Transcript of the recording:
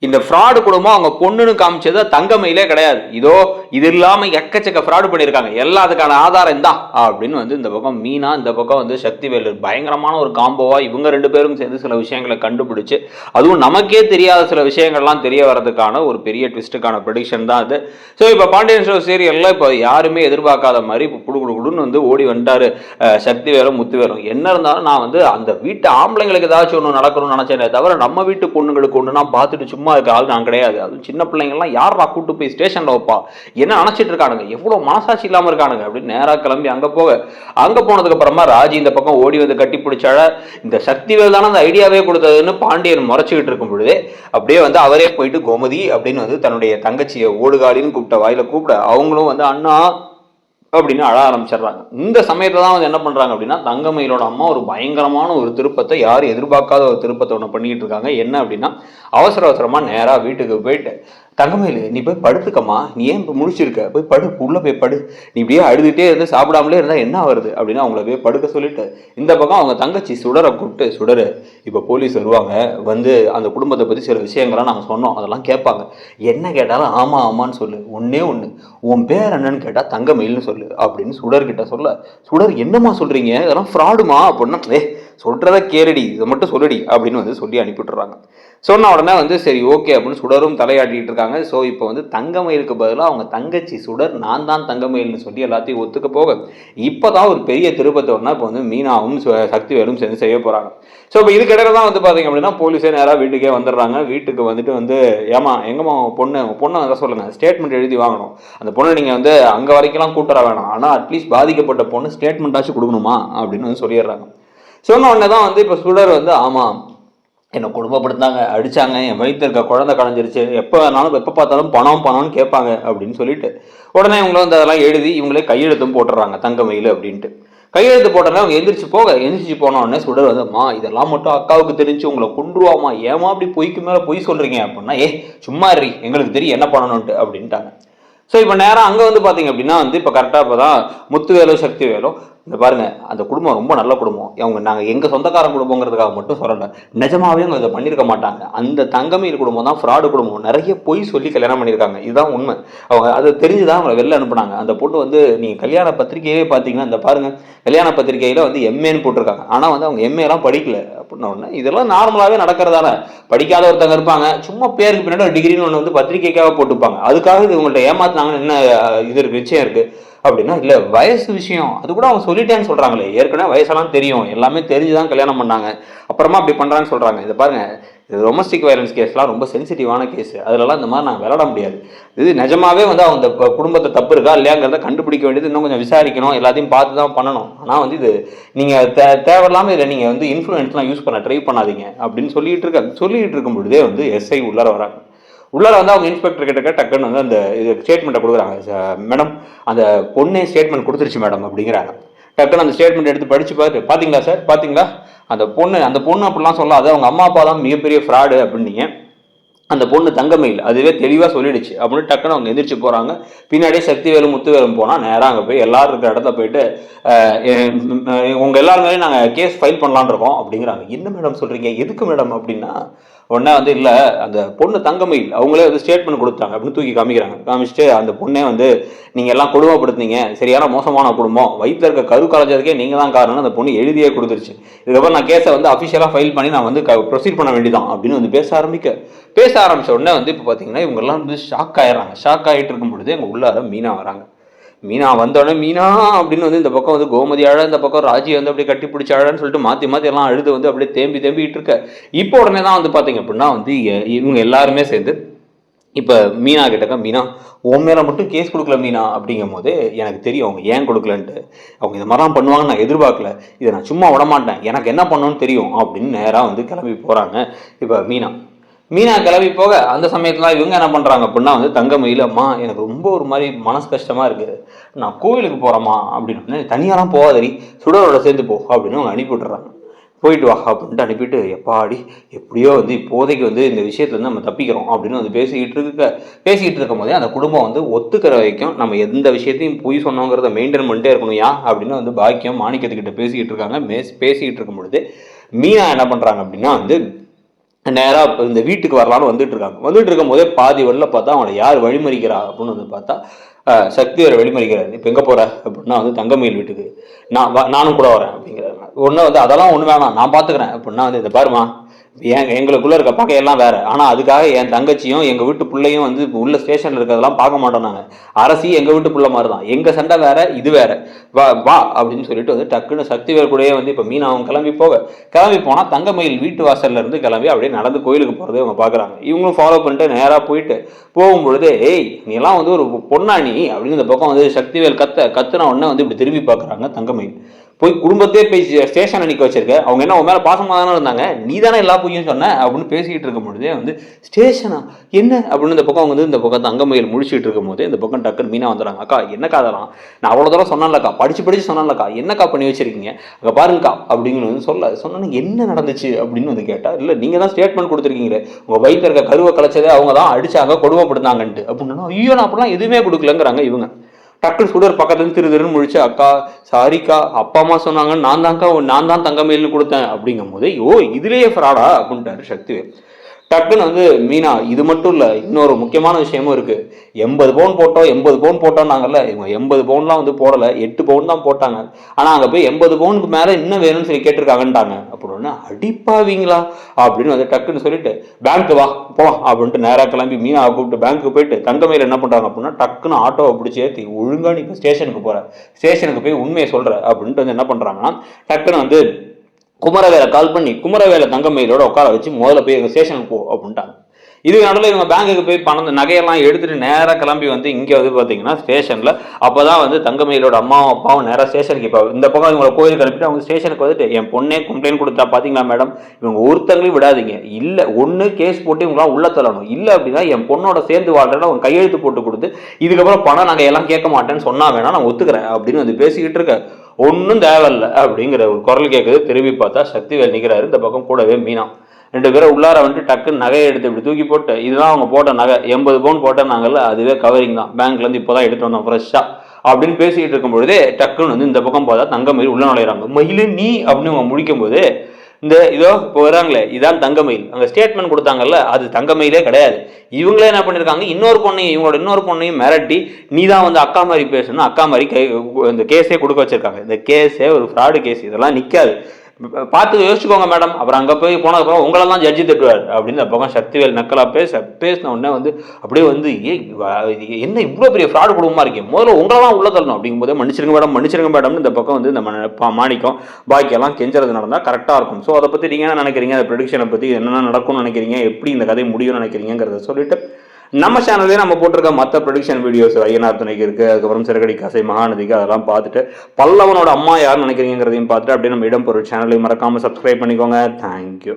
இந்த ஃப்ராடு குடும்பம் அவங்க பொண்ணுன்னு காமிச்சது தங்கமயிலே கிடையாது. இதோ இது இல்லாம எக்கச்சக்க ஃப்ராடு பண்ணியிருக்காங்க, எல்லாத்துக்கான ஆதாரம் தான் அப்படின்னு வந்து இந்த பக்கம் மீனா, இந்த பக்கம் வந்து சக்திவேலு பயங்கரமான ஒரு காம்போவா இவங்க 2 பேரும் சேர்ந்து சில விஷயங்களை கண்டுபிடிச்சு, அதுவும் நமக்கே தெரியாத சில விஷயங்கள்லாம் தெரிய வரதுக்கான ஒரு பெரிய ட்விஸ்டுக்கான ப்ரெடிக்ஷன் தான் அது. ஸோ இப்போ பாண்டியன் ஸ்டோர் சீரியல்ல இப்போ யாருமே எதிர்பார்க்காத மாதிரி இப்போ குடுகுடுன்னு வந்து ஓடி வந்துட்டாரு சக்திவேலும் முத்துவேலும். என்ன இருந்தாலும் நான் வந்து அந்த வீட்டு ஆம்பளைங்களுக்கு ஏதாச்சும் ஒன்று நடக்கணும்னு நினைச்சேனே தவிர நம்ம வீட்டு பொண்ணுங்களுக்கு ஒன்று நான் பார்த்துட்டு சும்மா இருக்க ஆள் நான் கிடையாது. அதுவும் சின்ன பிள்ளைங்கள்லாம் யாரா கூட்டு போய் ஸ்டேஷன்ல வைப்பா, என்ன நினைச்சிட்டு இருக்கானுங்க, எவ்வளவு மனசாட்சி இல்லாம இருக்கானுங்க அப்படின்னு நேரா கிளம்பி அங்க போனதுக்கு அப்புறமா ராஜி இந்த பக்கம் ஓடி வந்து கட்டி பிடிச்சால. இந்த சக்திவேல் தானே அந்த ஐடியாவே கொடுத்ததுன்னு பாண்டியன் முறைச்சுக்கிட்டு இருக்கும் பொழுது அப்படியே வந்து அவரே போயிட்டு கோமதி அப்படின்னு வந்து தன்னுடைய தங்கச்சியை ஓடுகாலின்னு கூப்பிட்ட வாயில கூப்பிட அவங்களும் வந்து அண்ணா அப்படின்னு அழ ஆரம்பிச்சிடுறாங்க. இந்த சமயத்துல தான் வந்து என்ன பண்றாங்க அப்படின்னா தங்கமயிலோட அம்மா ஒரு பயங்கரமான ஒரு திருப்பத்தை, யாரும் எதிர்பார்க்காத ஒரு திருப்பத்தை ஒன்று பண்ணிட்டு இருக்காங்க. என்ன அப்படின்னா அவசரமா நேரா வீட்டுக்கு போயிட்டு, தங்கமயிலு நீ போய் படுத்துக்கம்மா, நீ ஏன் இப்போ முடிச்சிருக்க, போய் படு, உள்ள போய் படு, நீ இப்படியே அழுதுகிட்டே இருந்து சாப்பிடாமலே இருந்தா என்ன வருது அப்படின்னு அவங்கள போய் படுக்க சொல்லிட்டு இந்த பக்கம் அவங்க தங்கச்சி சுடரை கூப்பிட்டு, சுடரு இப்போ போலீஸ் வருவாங்க, வந்து அந்த குடும்பத்தை பற்றி சில விஷயங்கள்லாம் நாங்கள் சொன்னோம், அதெல்லாம் கேட்பாங்க, என்ன கேட்டாலும் ஆமா ஆமான்னு சொல்லு, ஒன்னே ஒன்று உன் பேர் என்னன்னு கேட்டால் தங்கமயில்னு சொல்லு அப்படின்னு சுடர்கிட்ட சொல்ல, சுடர் என்னம்மா சொல்றீங்க, இதெல்லாம் ஃப்ராடுமா அப்படின்னா, சொல்றத கேளுடி, இதை மட்டும் சொல்லுடி அப்படின்னு வந்து சொல்லி அனுப்பிவிட்டுறாங்க. சொன்ன உடனே வந்து சரி ஓகே அப்படின்னு சுடரும் தலையாட்டிட்டு இருக்காங்க. ஸோ இப்போ வந்து தங்கமயிலுக்கு பதிலாக அவங்க தங்கச்சி சுடர் நான் தான் தங்கமயில்னு சொல்லி எல்லாத்தையும் ஒத்துக்க போக இப்போதான் ஒரு பெரிய திருப்பத்தோடனா இப்போ வந்து மீனாவும் சக்திவேலும் சேர்ந்து செய்ய போறாங்க. ஸோ இப்போ இதுக்கிடையில தான் வந்து பார்த்தீங்க அப்படின்னா போலீஸே நேராக வீட்டுக்கே வந்துடுறாங்க. வீட்டுக்கு வந்துட்டு வந்து ஏமா எங்கம்மா பொண்ணை அதை சொல்லுங்க, ஸ்டேட்மெண்ட் எழுதி வாங்கணும், அந்த பொண்ணை நீங்கள் வந்து அங்கே வரைக்கும்லாம் கூட்டுற வேணாம், ஆனால் அட்லீஸ்ட் பாதிக்கப்பட்ட பொண்ணு ஸ்டேட்மெண்ட்டாச்சும் கொடுக்கணுமா அப்படின்னு வந்து சொல்லிடுறாங்க. சொன்ன உடனே தான் வந்து இப்போ சுடர் வந்து ஆமாம் என்னை குடும்பப்படுத்தாங்க, அடித்தாங்க, என் வயிற்று இருக்க குழந்தை கலைஞ்சிருச்சு, எப்போ வேணாலும் எப்போ பார்த்தாலும் பணம்னு கேட்பாங்க அப்படின்னு சொல்லிட்டு உடனே இவங்களும் வந்து அதெல்லாம் எழுதி இவங்களே கையெழுத்தும் போட்டுறாங்க தங்கமயில் அப்படின்ட்டு. கையெழுத்து போட்டோன்னா அவங்க எந்திரிச்சு போன உடனே சுடர் வந்து அம்மா இதெல்லாம் மட்டும் அக்காவுக்கு தெரிஞ்சு உங்களை கொன்றுவாமா, ஏமா அப்படி பொய்க்கு மேலே பொய் சொல்கிறீங்க அப்படின்னா, சும்மா இரு எங்களுக்கு தெரியும் என்ன பண்ணணும்ட்டு அப்படின்ட்டாங்க. ஸோ இப்போ நேரம் அங்கே வந்து பார்த்தீங்க அப்படின்னா வந்து இப்போ கரெக்டாக இப்போ தான் முத்துவேலும் சக்திவேலும் இந்த பாருங்க அந்த குடும்பம் ரொம்ப நல்ல குடும்பம், அவங்க நாங்கள் எங்கள் சொந்தக்காரன் குடும்பங்கிறதுக்காக மட்டும் சொல்லலை, நிஜமாவே அவங்க இதை பண்ணியிருக்க மாட்டாங்க, அந்த தங்கமயில் குடும்பம் தான் ஃப்ராடு குடும்பம், நிறைய பொய் சொல்லி கல்யாணம் பண்ணியிருக்காங்க, இதுதான் உண்மை, அவங்க அதை தெரிஞ்சுதான் அவங்களை வெளில அனுப்புனாங்க. அந்த பொண்ணு வந்து நீங்கள் கல்யாண பத்திரிகையே பார்த்தீங்கன்னா இந்த பாருங்க கல்யாண பத்திரிகையில் வந்து எம்ஏன்னு போட்டிருக்காங்க, ஆனால் வந்து அவங்க எம்ஏலாம் படிக்கல அப்படின்ன உடனே இதெல்லாம் நார்மலாகவே நடக்கிறதால படிக்காத ஒருத்தங்க இருப்பாங்க, சும்மா பேருக்கு பின்னாடி ஒரு டிகிரின்னு ஒன்று வந்து பத்திரிகைக்காக போட்டுப்பாங்க, அதுக்காக இது உங்கள்கிட்ட ஏமாத்தினாங்கன்னு என்ன இது இருக்குது நிச்சயம் இருக்குது அப்படின்னா, இல்லை வயசு விஷயம் அது கூட அவங்க சொல்லிட்டேன்னு சொல்கிறாங்களே, ஏற்கனவே வயசெல்லாம் தெரியும், எல்லாமே தெரிஞ்சுதான் கல்யாணம் பண்ணாங்க, அப்புறமா அப்படி பண்ணுறான்னு சொல்கிறாங்க. இதை பாருங்க இது ரொமஸ்டிக் வயலன்ஸ் கேஸ்லாம் ரொம்ப சென்சிட்டிவான கேஸ், அதிலலாம் இந்த மாதிரி நான் விளையாட முடியாது, இது நிஜமாவே வந்து அவங்க குடும்பத்தை தப்பு இருக்கா இல்லையாங்கிறத கண்டுபிடிக்க வேண்டியது, இன்னும் கொஞ்சம் விசாரிக்கணும், எல்லாத்தையும் பார்த்து தான் பண்ணணும். ஆனால் வந்து இது நீங்கள் தேவையில்லாமல் இதில் நீங்கள் வந்து இன்ஃப்ளூயன்ஸ்லாம் யூஸ் பண்ண ட்ரை பண்ணாதீங்க அப்படின்னு சொல்லிட்டு இருக்கும் பொழுதே வந்து எஸ்ஐ உள்ளார வராங்க. உள்ளார வந்து அவங்க இன்ஸ்பெக்டர் கிட்ட டக்குன்னு வந்து அந்த இது ஸ்டேட்மெண்ட்டை கொடுக்குறாங்க, மேடம் அந்த பொண்ணே ஸ்டேட்மெண்ட் கொடுத்துருச்சு மேடம் அப்படிங்கிறாங்க. டக்குன்னு அந்த ஸ்டேட்மெண்ட் எடுத்து படிச்சு பார்த்தீங்களா சார், பார்த்தீங்களா அந்த பொண்ணு அப்படிலாம் சொல்லாது, அவங்க அம்மா அப்பா தான் மிகப்பெரிய ஃப்ராடு அப்படின்னீங்க, அந்த பொண்ணு தங்கமயில் அதுவே தெளிவாக சொல்லிடுச்சு அப்படின்னு டக்குன்னு அவங்க எந்திரிச்சு போகிறாங்க. பின்னாடியே சக்திவேலும் முத்துவேலும் போனால் நேராக அங்கே போய் எல்லாரும் இருக்கிற இடத்துல போயிட்டு உங்கள் எல்லாருமே நாங்கள் கேஸ் ஃபைல் பண்ணலான் இருக்கோம் அப்படிங்கிறாங்க. என்ன மேடம் சொல்கிறீங்க, எதுக்கு மேடம் அப்படின்னா உடனே வந்து இல்லை அந்த பொண்ணு தங்கமயில் அவங்களே வந்து ஸ்டேட்மெண்ட் கொடுத்தாங்க அப்படின்னு தூக்கி காமிச்சிட்டு அந்த பொண்ணே வந்து நீங்கள் எல்லாம் குடும்பப்படுத்தினீங்க, சரியான மோசமான குடும்பம், வயிற்றில் இருக்க கரு கலைஞ்சதுக்கே நீங்கள் தான் காரணம், அந்த பொண்ணு எழுதியே கொடுத்துருச்சு, இதுக்கப்புறம் நான் கேஸை வந்து அஃபிஷியலாக ஃபைல் பண்ணி நான் வந்து ப்ரொசீட் பண்ண வேண்டியதான் அப்படின்னு வந்து பேச ஆரம்பிச்ச உடனே வந்து இப்போ பார்த்தீங்கன்னா இவங்கெல்லாம் வந்து ஷாக் ஆகிட்டு இருக்கும் பொழுது எங்கள் உள்ளார மீனா வராங்க. மீனா வந்தோடனே மீனா அப்படின்னு வந்து இந்த பக்கம் வந்து கோமதி அழ, இந்த பக்கம் ராஜி வந்து அப்படியே கட்டி பிடிச்சி அழன்னு சொல்லிட்டு மாற்றி எல்லாம் அழுது வந்து அப்படியே தேம்பிட்டு இருக்க. இப்போ உடனே தான் வந்து பார்த்தீங்க அப்படின்னா வந்து இவங்க எல்லாருமே சேர்ந்து இப்போ மீனா கிட்டக்க, மீனா உன் மேலே மட்டும் கேஸ் கொடுக்கல மீனா அப்படிங்கும் போது எனக்கு தெரியும் அவங்க ஏன் கொடுக்கலன்ட்டு, அவங்க இந்த மாதிரிலாம் பண்ணுவாங்கன்னு நான் எதிர்பார்க்கல, இதை நான் சும்மா விடமாட்டேன், எனக்கு என்ன பண்ணணும்னு தெரியும் அப்படின்னு நேராக வந்து கிளம்பி போகிறாங்க. இப்போ மீனா கிளம்பி போக அந்த சமயத்துல இவங்க என்ன பண்றாங்க அப்படின்னா வந்து தங்கமயில் அம்மா எனக்கு ரொம்ப ஒரு மாதிரி மனசு கஷ்டமா இருக்கு, நான் கோவிலுக்கு போறேம்மா அப்படின்னு, தனியாலாம் போகாதரி சுடரோட சேர்ந்து போ அப்படின்னு அவங்க அனுப்பி விட்டுறாங்க. போயிட்டு வா அப்படின்ட்டு அனுப்பிட்டு எப்பாடி எப்படியோ வந்து இப்போதைக்கு வந்து இந்த விஷயத்துலேருந்து நம்ம தப்பிக்கிறோம் அப்படின்னு வந்து பேசிக்கிட்டு இருக்கும் போதே அந்த குடும்பம் வந்து ஒத்துக்கிற வரைக்கும் நம்ம எந்த விஷயத்தையும் பொய் சொன்னோங்கிறத மெயின்டைன் பண்ணிட்டே இருக்கணும் யா அப்படின்னு வந்து பாக்கியம் மாணிக்கத்துக்கிட்ட பேசிக்கிட்டு இருக்காங்க. பேசிக்கிட்டு இருக்கும் பொழுது மீனா என்ன பண்ணுறாங்க அப்படின்னா வந்து நேராக இந்த வீட்டுக்கு வரலான்னு வந்துட்டு இருக்காங்க. வந்துட்டு இருக்கும் போதே பாதி வழியில் பார்த்தா அவங்கள யார் வழிமறிக்கிறா அப்படின்னு வந்து பார்த்தா சக்தி வேறு வழிமறிக்கிறாரு. இப்போ எங்கே போகிற அப்படின்னா வந்து தங்கமயில் வீட்டுக்கு. நானும் கூட வரேன் அப்படிங்கிறாங்க. ஒன்று வந்து அதெல்லாம் ஒன்று வேணாம், நான் பார்த்துக்கிறேன் அப்படின்னா வந்து இந்த பாருமா, எங்களுக்குள்ள இருக்க பகையெல்லாம் வேற. ஆனா அதுக்காக என் தங்கச்சியும் எங்க வீட்டு பிள்ளையும் வந்து உள்ள ஸ்டேஷன்ல இருக்கிறதெல்லாம் பார்க்க மாட்டோம் நாங்க. அரசி எங்க வீட்டு பிள்ளை மாதிரி தான். எங்க சண்டை வேற, இது வேற. வா வா அப்படின்னு சொல்லிட்டு வந்து டக்குன்னு சக்திவேல் கூடயே வந்து இப்ப மீனாவும் கிளம்பி போனா தங்கமயில் வீட்டு வாசல்ல இருந்து கிளம்பி அப்படியே நடந்து கோயிலுக்கு போறதை அவங்க பாக்குறாங்க. இவங்களும் ஃபாலோ பண்ணிட்டு நேரா போயிட்டு போகும்பொழுது, ஏய் நீ எல்லாம் வந்து ஒரு பொன்னாணி அப்படின்னு இந்த பக்கம் வந்து சக்திவேல் கத்துன உடனே வந்து இப்படி திரும்பி பாக்குறாங்க தங்கமயில். போய் குடும்பத்தையே போய் ஸ்டேஷன் நிற்க வச்சிருக்க, அவங்க என்ன உன் மேலே பாசமாக தானே இருந்தாங்க, நீ தானே எல்லா பொய்யும் சொன்ன அப்படின்னு பேசிக்கிட்டு இருக்கும் பொழுதே வந்து ஸ்டேஷனா என்ன அப்படின்னு இந்த பக்கம் வந்து இந்த பக்கம் தங்கமயில் முடிச்சுட்டு இருக்கும் போது இந்த பக்கம் டக்குன்னு மீனா வந்துடுறாங்க. அக்கா என்னக்கா அதெல்லாம் நான் அவ்வளோ தூரம் சொன்னான்லக்கா, படிச்சு சொன்னான்லக்கா, என்னக்கா பண்ணி வச்சிருக்கீங்க அங்கே பாருங்கக்கா அப்படின்னு வந்து சொன்னா என்ன நடந்துச்சு அப்படின்னு வந்து கேட்டா, இல்லை நீங்கள் தான் ஸ்டேட்மெண்ட் கொடுத்துருக்கீங்களே உங்கள் வயிற்று இருக்க கருவை கலைச்சதே அவங்க தான், அடிச்சாங்க கொடுமைப்படுத்தாங்கன்ட்டு அப்படின்னு. ஐயோ நான் அப்படிலாம் எதுவுமே கொடுக்கலங்கிறாங்க இவங்க. டக்குனு சுடர் பக்கத்துலேருந்து திருன்னு முழிச்சு, அக்கா சாரிக்கா அப்பா அம்மா சொன்னாங்க, நான் தான் தங்கமயில்னு கொடுத்தேன் அப்படிங்கும் போது, இதுலேயே ஃப்ராடா அப்படின்ட்டாரு சக்திவேல். டக்குன்னு வந்து மீனா இது மட்டும் இல்லை, இன்னொரு முக்கியமான விஷயமும் இருக்கு. 80 பவுன் போட்டோம்னாங்கல்ல, இவங்க 80 பவுன்லாம் வந்து போடலை, 8 பவுன் தான் போட்டாங்க. ஆனால் அங்கே போய் 80 பவுனுக்கு மேலே இன்னும் வேணும்னு சொல்லி கேட்டிருக்காங்கன்ட்டாங்க. அப்படின்னு அடிப்பாவீங்களா அப்படின்னு வந்து டக்குன்னு சொல்லிட்டு பேங்க்கு வா போலாம் அப்படின்ட்டு நேராக கிளம்பி மீனாவை கூப்பிட்டு பேங்க்கு போயிட்டு தங்கமயில் என்ன பண்ணுறாங்க அப்படின்னா டக்குன்னு ஆட்டோவை பிடிச்சி ஏற்றி ஒழுங்கா நீ இப்போ ஸ்டேஷனுக்கு போகிற, ஸ்டேஷனுக்கு போய் உண்மையை சொல்கிற அப்படின்ட்டு வந்து என்ன பண்ணுறாங்கன்னா டக்குன்னு வந்து குமரவேலை கால் பண்ணி குமரவேலை தங்கமயிலோட உட்கார வச்சு முதல்ல போய் எங்கள் ஸ்டேஷனுக்கு போ அப்படின்ட்டாங்க. இதுக்கு நடுவில் இவங்க பேங்குக்கு போய் பணம் நகையெல்லாம் எடுத்துட்டு நேராக கிளம்பி வந்து இங்கே வந்து பார்த்தீங்கன்னா ஸ்டேஷனில் அப்போதான் வந்து தங்கமயிலோட அம்மாவும் அப்பாவும் நேராக ஸ்டேஷனுக்கு இப்போ இந்த பக்கம் இவங்களை கோயிலுக்கு அனுப்பிட்டு அவங்க ஸ்டேஷனுக்கு வந்துட்டு என் பொண்ணே கம்ப்ளைண்ட் கொடுத்தா பார்த்தீங்களா மேடம், இவங்க ஒருத்தங்களையும் விடாதீங்க, இல்லை ஒன்று கேஸ் போட்டு இவங்களாம் உள்ள தள்ளணும், இல்லை அப்படின்னா என் பொண்ணோட சேர்ந்து வாழ்றேன்னு அவங்க கையெழுத்து போட்டு கொடுத்து இதுக்கப்புறம் பணம் நகையெல்லாம் கேட்க மாட்டேன்னு சொன்னா வேணா நான் ஒத்துக்கிறேன் அப்படின்னு வந்து பேசிக்கிட்டு இருக்க. ஒன்றும் தேவையில்லை அப்படிங்கிற ஒரு குரல் கேட்குது. திரும்பி பார்த்தா சக்திவேல் நிற்கிறாரு. இந்த பக்கம் கூடவே மீனா. 2 பேரும் உள்ளார வந்துட்டு டக்குன்னு நகையை எடுத்து இப்படி தூக்கி போட்டு, இதுதான் அவங்க போட்ட நகை, 80 பவுன் போட்டேன்னாங்கல்ல, அதுவே கவரிங் தான், பேங்க்லேருந்து இப்போ தான் எடுத்து வந்தோம் ஃப்ரெஷ்ஷாக அப்படின்னு பேசிக்கிட்டு இருக்கும்பொழுதே டக்குன்னு வந்து இந்த பக்கம் பார்த்தா தங்கமயில் உள்ள நுழையிறாங்க. மயிலு நீ அப்படின்னு அவங்க முடிக்கும் போது இதோ இப்போ வராங்களே இதான் தங்கமயில், அங்கே ஸ்டேட்மெண்ட் கொடுத்தாங்கல்ல அது தங்கமயிலே கிடையாது. இவங்களே என்ன பண்ணியிருக்காங்க, இவங்களோட இன்னொரு பொண்ணையும் மிரட்டி நீ தான் வந்து அக்கா மாதிரி பேசணும், அக்கா மாதிரி இந்த கேஸே கொடுக்க வச்சிருக்காங்க. இந்த கேஸே ஒரு ஃப்ராடு கேஸ், இதெல்லாம் நிற்காது, பார்த்து யோசிச்சுக்கோங்க மேடம். அப்புறம் அங்கே போய் போனதுக்கப்புறம் உங்களெல்லாம் ஜட்ஜி தட்டுவார் அப்படின்னு அந்த பக்கம் சக்திவேல் நக்கலாக பேசின உடனே வந்து அப்படியே வந்து என்ன இவ்வளோ பெரிய ஃப்ராடு குடும்பமாக இருக்கேன், முதல்ல உங்களெல்லாம் உள்ள தள்ளணும் அப்படிங்கும்போது மன்னிச்சிருங்க மேடம்னு இந்த பக்கம் வந்து இந்த மாணிக்கம் பாக்கியெல்லாம் கெஞ்சுறது நடந்தால் கரெக்டாக இருக்கும். ஸோ அதை பற்றி நீங்கள் என்ன நினைக்கிறீங்க, அந்த ப்ரெடிக்ஷனை பற்றி என்னென்ன நடக்கும்னு நினைக்கிறீங்க, எப்படி இந்த கதை முடியும்னு நினைக்கிறீங்கிறத சொல்லிட்டு நம்ம சேனல்லே நம்ம போட்டிருக்க மற்ற ப்ரொடிக்ஷன் வீடியோஸ் ஐயனார் துணைக்கு இருக்குது, அதுக்கப்புறம் சிறகடி காசை மகாநதிக்கு அதெல்லாம் பார்த்துட்டு பல்லவனோட அம்மா யாருன்னு நினைக்கிறீங்கிறதையும் பார்த்துட்டு அப்படியே நம்ம இடம் பொருள் சேனலையும் மறக்காமல் சப்ஸ்கிரைப் பண்ணிக்கோங்க. தேங்க்யூ.